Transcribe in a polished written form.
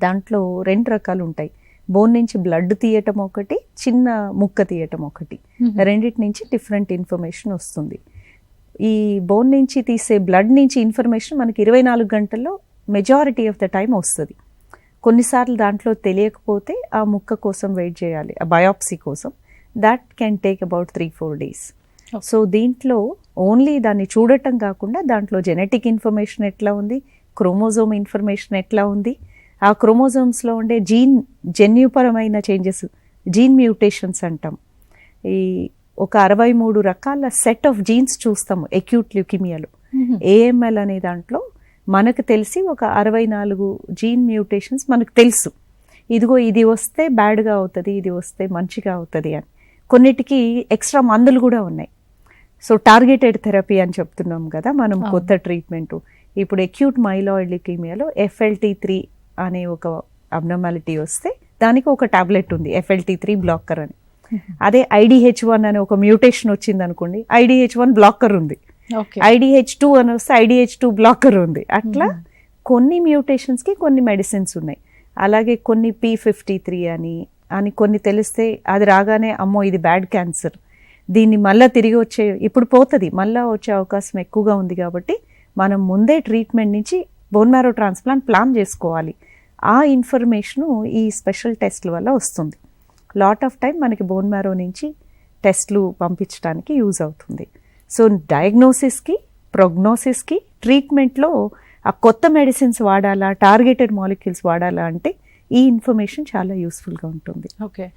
దాంట్లో 2 రకాలు ఉంటాయి. బోన్ నుంచి బ్లడ్ తీయటం ఒకటి, చిన్న ముక్క తీయటం ఒకటి. రెండిటి నుంచి డిఫరెంట్ ఇన్ఫర్మేషన్ వస్తుంది. ఈ బోన్ నుంచి తీసే బ్లడ్ నుంచి ఇన్ఫర్మేషన్ మనకి 24 గంటల్లో మెజారిటీ ఆఫ్ ద టైం వస్తుంది. కొన్నిసార్లు దాంట్లో తెలియకపోతే ఆ ముక్క కోసం వెయిట్ చేయాలి, ఆ బయాప్సీ కోసం. That can take about 3-4 days. So దీంట్లో ఓన్లీ దాన్ని చూడటం కాకుండా దాంట్లో జెనెటిక్ ఇన్ఫర్మేషన్ ఎట్లా ఉంది, క్రోమోజోమ్ ఇన్ఫర్మేషన్ ఎట్లా ఉంది, ఆ క్రోమోజోమ్స్లో ఉండే జన్యుపరమైన చేంజెస్, జీన్ మ్యూటేషన్స్ అంటాం. ఈ ఒక 63 రకాల సెట్ ఆఫ్ జీన్స్ చూస్తాము అక్యూట్ ల్యూకిమియాలో. ఏఎంఎల్ అనే దాంట్లో మనకు తెలిసి ఒక 64 జీన్ మ్యూటేషన్స్ మనకు తెలుసు. ఇదిగో ఇది వస్తే బ్యాడ్గా అవుతుంది, ఇది వస్తే మంచిగా అవుతుంది అని. కొన్నిటికి ఎక్స్ట్రా మందులు కూడా ఉన్నాయి. సో టార్గెటెడ్ థెరపీ అని చెప్తున్నాం కదా మనం, కొత్త ట్రీట్మెంట్. ఇప్పుడు అక్యూట్ మైలాయిడ్ ల్యూకీమియాలో FLT3 అనే ఒక అబ్నార్మాలిటీ వస్తే దానికి ఒక టాబ్లెట్ ఉంది, FLT3 బ్లాకర్ అని. అదే IDH1 అనే ఒక మ్యూటేషన్ వచ్చింది అనుకోండి, IDH1 బ్లాకర్ ఉంది. IDH2 అని వస్తే IDH2 బ్లాకర్ ఉంది. అట్లా కొన్ని మ్యూటేషన్స్కి కొన్ని మెడిసిన్స్ ఉన్నాయి. అలాగే కొన్ని P53 అని కొన్ని తెలిస్తే అది రాగానే అమ్మో ఇది బ్యాడ్ క్యాన్సర్, దీన్ని మళ్ళీ తిరిగి వచ్చే, ఇప్పుడు పోతుంది మళ్ళీ వచ్చే అవకాశం ఎక్కువగా ఉంది. కాబట్టి మనం ముందే ట్రీట్మెంట్ నుంచి బోన్ మ్యారో ట్రాన్స్ప్లాంట్ ప్లాన్ చేసుకోవాలి. ఆ ఇన్ఫర్మేషను ఈ స్పెషల్ టెస్ట్ల వల్ల వస్తుంది. లాట్ ఆఫ్ టైం మనకి బోన్ మ్యారో నుంచి టెస్ట్లు పంపించడానికి యూజ్ అవుతుంది. సో డయాగ్నోసిస్కి, ప్రోగ్నోసిస్కి, ట్రీట్మెంట్లో ఆ కొత్త మెడిసిన్స్ వాడాలా, టార్గెటెడ్ మాలిక్యూల్స్ వాడాలా అంటే ఈ ఇన్ఫర్మేషన్ చాలా యూస్ఫుల్గా ఉంటుంది. ఓకే.